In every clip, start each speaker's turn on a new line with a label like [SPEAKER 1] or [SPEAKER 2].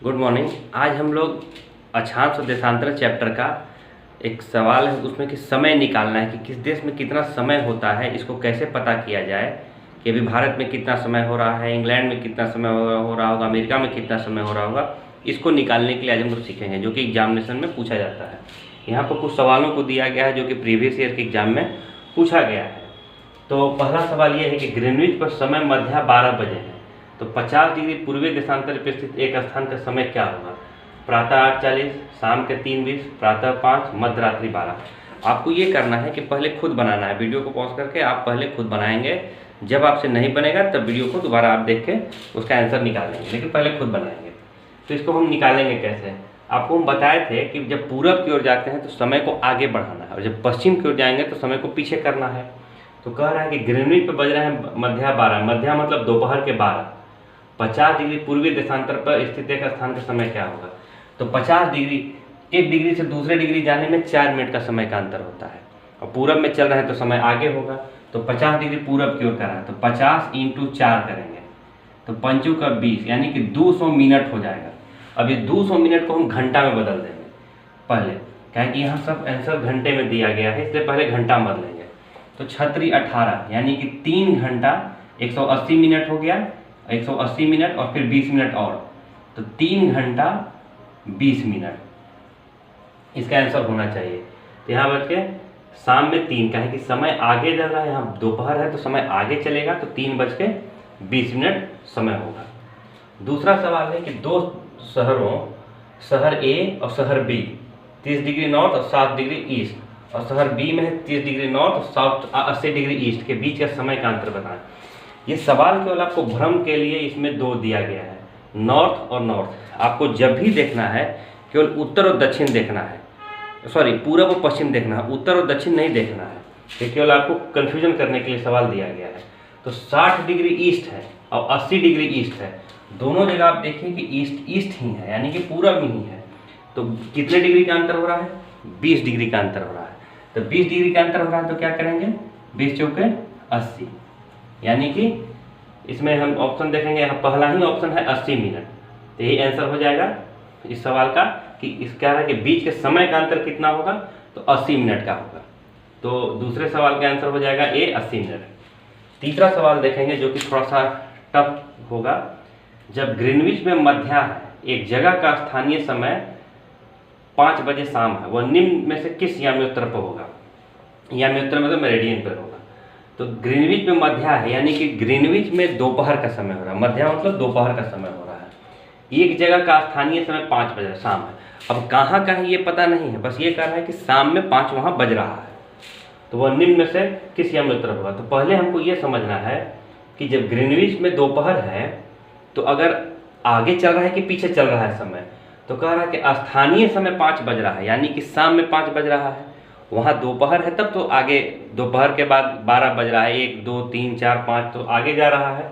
[SPEAKER 1] Good morning. आज हम लोग अक्षांश और देशांतर चैप्टर का एक सवाल है, उसमें कि समय निकालना है कि किस देश में कितना समय होता है, इसको कैसे पता किया जाए कि अभी भारत में कितना समय हो रहा है, इंग्लैंड में कितना समय हो रहा होगा, अमेरिका में कितना समय हो रहा होगा। इसको निकालने के लिए आज हम लोग सीखेंगे, जो कि एग्जामिनेशन में पूछा जाता है। यहाँ पर कुछ सवालों को दिया गया है जो कि प्रीवियस ईयर के एग्जाम में पूछा गया है। तो पहला सवाल ये है कि ग्रीनविच पर समय मध्य 12 बजे है, तो 50 डिग्री पूर्वी देशांतर पर स्थित एक स्थान का समय क्या होगा? प्रातः 8:40, शाम के 3:20, प्रातः 5, मध्य रात्रि 12। आपको ये करना है कि पहले खुद बनाना है। वीडियो को पॉज करके आप पहले खुद बनाएंगे। जब आपसे नहीं बनेगा तब वीडियो को दोबारा आप देख के उसका आंसर निकालेंगे, लेकिन पहले खुद बनाएंगे। तो इसको हम निकालेंगे कैसे? आपको हम बताए थे कि जब पूरब की ओर जाते हैं तो समय को आगे बढ़ाना है, और जब पश्चिम की ओर जाएंगे तो समय को पीछे करना है। तो कह रहा है कि ग्रीनविच पे बज रहे हैं मध्य 12, मध्य मतलब दोपहर के 12। 50 डिग्री पूर्वी देशांतर पर स्थित एक स्थान का समय क्या होगा? तो 50 डिग्री, एक डिग्री से दूसरे डिग्री जाने में 4 मिनट का समय का अंतर होता है, और पूरब में चल रहे हैं तो समय आगे होगा। तो 50 डिग्री पूरब की ओर कर रहा है तो 50 × 4 करेंगे तो 5 का 20, यानी कि 200 मिनट हो जाएगा। अब ये 200 मिनट को हम घंटा में बदल देंगे पहले, क्या कि यहाँ सब आंसर घंटे में दिया गया है, इसलिए पहले घंटा में बदलेंगे। तो 6 × 18, यानी कि 3 घंटा 180 मिनट हो गया, 180 मिनट और फिर 20 मिनट और, तो 3 घंटा 20 मिनट इसका आंसर होना चाहिए। तो यहाँ बच के शाम में 3 का है कि समय आगे चल रहा है, यहाँ दोपहर है तो समय आगे चलेगा, तो 3:20 समय होगा। दूसरा सवाल है कि दो शहरों, शहर ए और शहर बी, 30 डिग्री नॉर्थ और 7 डिग्री ईस्ट, और शहर बी में है 30 डिग्री नॉर्थ और साउथ 80 डिग्री ईस्ट के बीच का समय का अंतर बताएं। ये सवाल केवल आपको भ्रम के लिए इसमें 2 दिया गया है, नॉर्थ और नॉर्थ। आपको जब भी देखना है केवल उत्तर और दक्षिण देखना है, सॉरी पूरब और पश्चिम देखना है, उत्तर और दक्षिण नहीं देखना है। ये केवल आपको कन्फ्यूजन करने के लिए सवाल दिया गया है। तो 60 डिग्री ईस्ट है और 80 डिग्री ईस्ट है, दोनों जगह आप देखिए कि ईस्ट ईस्ट ही है, यानी कि पूरब में ही है। तो कितने डिग्री का अंतर हो रहा है? 20 डिग्री का अंतर हो रहा है। तो 20 डिग्री का अंतर हो रहा है तो क्या करेंगे? 20 चौके 80, यानी कि इसमें हम ऑप्शन देखेंगे, यहाँ पहला ही ऑप्शन है 80 मिनट। तो यही आंसर हो जाएगा इस सवाल का कि इस कह रहा है कि बीच के समय का अंतर कितना होगा, तो 80 मिनट का होगा। तो दूसरे सवाल का आंसर हो जाएगा ए, 80 मिनट। तीसरा सवाल देखेंगे जो कि थोड़ा सा टफ होगा। जब ग्रीनविच में मध्य है, एक जगह का स्थानीय समय 5 बजे शाम है, वह निम्न में से किस याम्योत्तर पर होगा? याम्योत्तर मतलब मेरिडियन पर होगा। तो ग्रीनविच में मध्य है, यानी कि ग्रीनविच में दोपहर का समय हो रहा है, मध्य मतलब दोपहर का समय हो रहा है। एक जगह का स्थानीय समय 5 बजे शाम है। अब कहाँ का है ये पता नहीं है, बस ये कह रहा है कि शाम में 5 वहाँ बज रहा है, तो वह निम्न में से किस याम्योत्तर होगा? तो पहले हमको ये समझना है कि जब ग्रीनविच में दोपहर है तो अगर आगे चल रहा है कि पीछे चल रहा है समय, तो कह रहा है कि स्थानीय समय 5 बज रहा है, यानी कि शाम में 5 बज रहा है। वहाँ दोपहर है तब तो आगे दोपहर के बाद 12 बज रहा है, 1 2 3 4 5 तो आगे जा रहा है।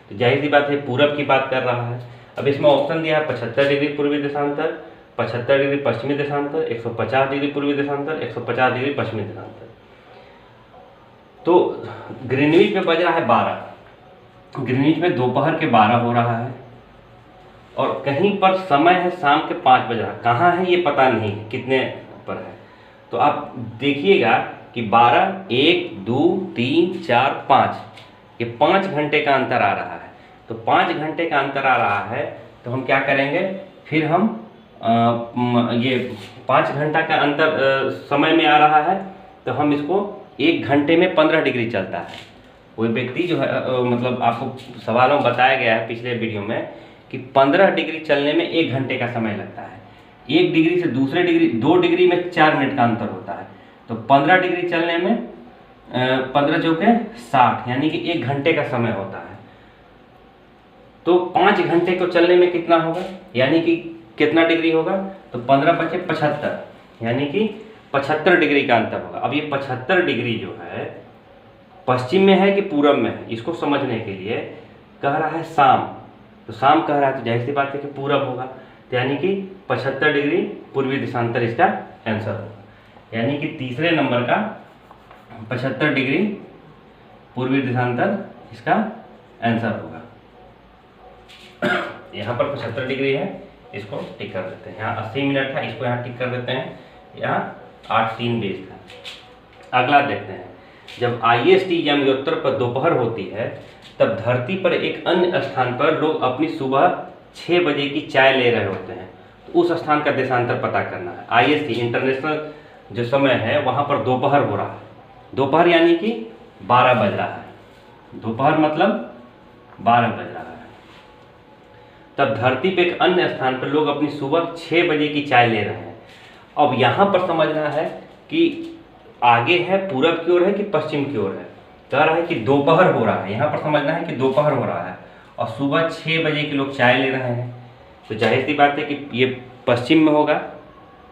[SPEAKER 1] तो जाहिर सी बात है पूरब की बात कर रहा है। अब इसमें ऑप्शन दिया है 75 डिग्री पूर्वी देशांतर, 75 डिग्री पश्चिमी देशांतर, 150 डिग्री पूर्वी देशांतर, 150 डिग्री पश्चिमी देशांतर। तो ग्रीनविच में बज रहा है 12, ग्रीनविच में दोपहर के 12 हो रहा है, और कहीं पर समय है शाम के 5 बज रहा है। कहाँ है ये पता नहीं है, कितने पर है। तो आप देखिएगा कि 12, 1 2 3 4 5, ये 5 घंटे का अंतर आ रहा है। तो 5 घंटे का अंतर आ रहा है तो हम क्या करेंगे, फिर हम ये 5 घंटा का अंतर समय में आ रहा है, तो हम इसको 1 घंटे में 15 डिग्री चलता है। कोई व्यक्ति जो है मतलब आपको सवालों में बताया गया है पिछले वीडियो में कि 15 डिग्री चलने में 1 घंटे का समय लगता है। 1 डिग्री से दूसरे डिग्री 2 डिग्री में 4 मिनट का अंतर होता है। तो 15 डिग्री चलने में 15 चौके 60, यानी कि 1 घंटे का समय होता है। तो 5 घंटे को चलने में कितना होगा, यानी कि कितना डिग्री होगा? तो 15 बचे 75, यानी कि 75 डिग्री का अंतर होगा। अब ये 75 डिग्री जो है पश्चिम में है कि पूरब में है, इसको समझने के लिए कह रहा है शाम, तो शाम कह रहा है तो जाहिर सी बात है कि पूरब होगा, तो यानी कि 75 डिग्री पूर्वी देशांतर इसका आंसर होगा। यानी कि तीसरे नंबर का 75 डिग्री पूर्वी देशांतर इसका आंसर होगा। यहाँ पर 75 डिग्री है, इसको टिक कर देते हैं। यहाँ 80 मिनट था, इसको यहाँ टिक कर देते हैं। यहाँ 8:03 था। अगला देखते हैं, जब IST याम्योत्तर पर दोपहर होती है तब धरती पर एक अन्य स्थान पर लोग अपनी सुबह 6 बजे की चाय ले रहे होते हैं। तो उस स्थान का देशांतर पता करना है। IST इंटरनेशनल जो समय है वहाँ पर दोपहर हो रहा है। दोपहर यानी कि 12 बज रहा है। दोपहर मतलब 12 बज रहा है। तब धरती पे एक अन्य स्थान पर लोग अपनी सुबह 6 बजे की चाय ले रहे हैं। अब यहाँ पर समझना है कि आगे है पूरब की ओर है कि पश्चिम की ओर है। कह रहा है कि दोपहर हो रहा है, यहाँ पर समझना है कि दोपहर हो रहा है और सुबह 6 बजे के लोग चाय ले रहे हैं। तो जाहिर सी बात है कि ये पश्चिम में होगा।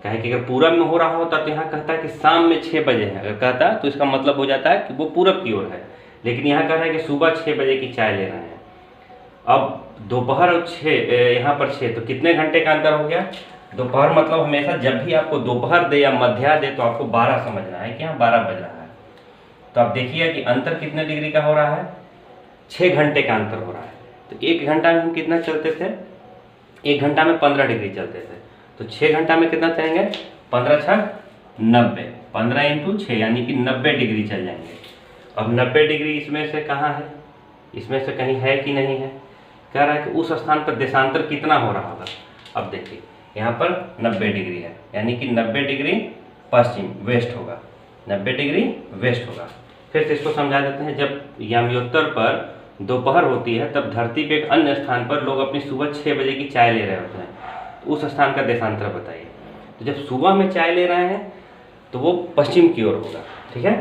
[SPEAKER 1] कहे कि अगर पूरब में हो रहा होता तो यहाँ कहता है कि शाम में 6 बजे है। अगर कहता तो इसका मतलब हो जाता है कि वो पूरब की ओर है, लेकिन यहाँ कह रहा है कि सुबह 6 बजे की चाय ले रहे हैं। अब दोपहर और 6, यहाँ पर 6, तो कितने घंटे का अंतर हो गया। दोपहर मतलब हमेशा जब भी आपको दोपहर दे या मध्या दे तो आपको 12 समझना है कि यहाँ 12 बज रहा है। तो आप देखिए कि अंतर कितने डिग्री का हो रहा है, 6 घंटे का अंतर हो रहा है। तो 1 घंटा में हम कितना चलते थे, 1 घंटा में 15 डिग्री चलते थे। तो 6 घंटा में कितना चलेंगे, 15 6 90, 15 × 6 यानी कि 90 डिग्री चल जाएंगे। अब 90 डिग्री इसमें से कहाँ है, इसमें से कहीं है कि नहीं है। कह रहा है कि उस स्थान पर देशांतर कितना हो रहा होगा। अब देखिए यहाँ पर 90 डिग्री है, यानी कि 90 डिग्री पश्चिम वेस्ट होगा, 90 डिग्री वेस्ट होगा। फिर से इसको समझा देते हैं, जब याम्योत्तर पर दोपहर होती है तब धरती पे एक अन्य स्थान पर लोग अपनी सुबह 6 बजे की चाय ले रहे होते हैं। तो उस स्थान का देशांतर बताइए। तो जब सुबह में चाय ले रहे हैं तो वो पश्चिम की ओर होगा, ठीक है।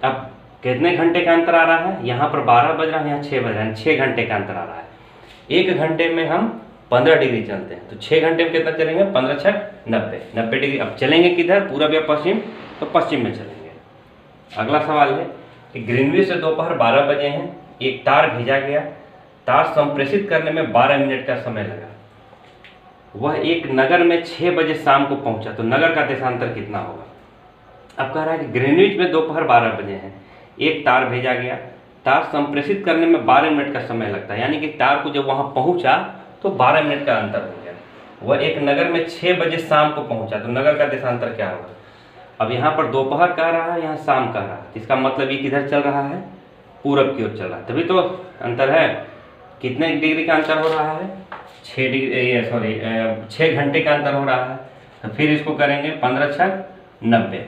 [SPEAKER 1] अब कितने घंटे का अंतर आ रहा है, यहाँ पर 12 बज रहा है, यहाँ 6 बज रहा है, 6 घंटे का अंतर आ रहा है। 1 घंटे में हम 15 डिग्री चलते हैं, तो 6 घंटे में कितना चलेंगे, 15 6 90, 90 डिग्री। अब चलेंगे किधर, पूरब या पश्चिम, तो पश्चिम में चलेंगे। अगला सवाल है कि ग्रीनविच से दोपहर 12 बजे हैं, एक तार भेजा गया, तार संप्रेषित करने में 12 मिनट का समय लगा। वह एक नगर में 6 बजे शाम को पहुंचा, तो नगर का देशांतर कितना होगा। अब कह रहा है कि ग्रीनविच में दोपहर 12 बजे हैं, एक तार भेजा गया, तार संप्रेषित करने में 12 मिनट का समय लगता है, यानी कि तार को जब वहां पहुंचा तो 12 मिनट का अंतर हो गया। वह एक नगर में 6 बजे शाम को पहुंचा, तो नगर का देशांतर क्या होगा। अब यहाँ पर दोपहर कह रहा है, यहाँ शाम कह रहा है, इसका मतलब ये किधर चल रहा है, पूरब की ओर चल रहा है, तभी तो अंतर है। कितने डिग्री का अंतर हो रहा है, 6 डिग्री, सॉरी 6 घंटे का अंतर हो रहा है। तो फिर इसको करेंगे 15 6 90,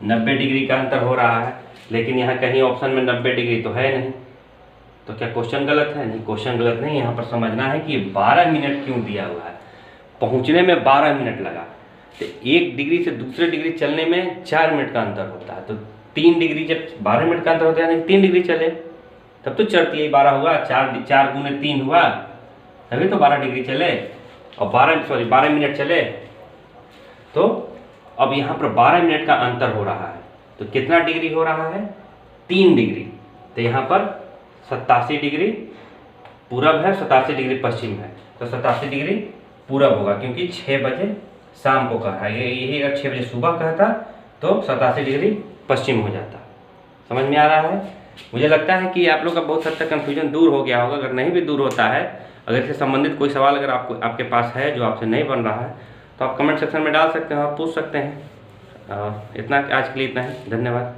[SPEAKER 1] 90 डिग्री का अंतर हो रहा है, लेकिन यहाँ कहीं ऑप्शन में 90 डिग्री तो है नहीं। तो क्या क्वेश्चन गलत है, नहीं क्वेश्चन गलत नहीं। यहाँ पर समझना है कि 12 मिनट क्यों दिया हुआ है, पहुँचने में 12 मिनट लगा। तो 1 डिग्री से दूसरे डिग्री चलने में 4 मिनट का अंतर होता है, तो 3 डिग्री जब 12 मिनट का अंतर होता है यानी 3 डिग्री चले तब तो चढ़ती है 12 हुआ, 4 गुने 3 हुआ, तभी तो 12 डिग्री चले और 12 मिनट चले। तो अब यहाँ पर 12 मिनट का अंतर हो रहा है, तो कितना डिग्री हो रहा है, 3 डिग्री। तो यहाँ पर 87 डिग्री पूरब है, 87 डिग्री पश्चिम है, तो 87 डिग्री पूरब होगा, क्योंकि 6 बजे शाम को कहा है। यही अगर 6 बजे सुबह कहता तो 87 डिग्री पश्चिम हो जाता। समझ में आ रहा है। मुझे लगता है कि आप लोग का बहुत हद तक कन्फ्यूजन दूर हो गया होगा। अगर नहीं भी दूर होता है, अगर इससे संबंधित कोई सवाल अगर आपके पास है जो आपसे नहीं बन रहा है, तो आप कमेंट सेक्शन में डाल सकते हैं, आप पूछ सकते हैं। इतना आज के लिए इतना ही, धन्यवाद।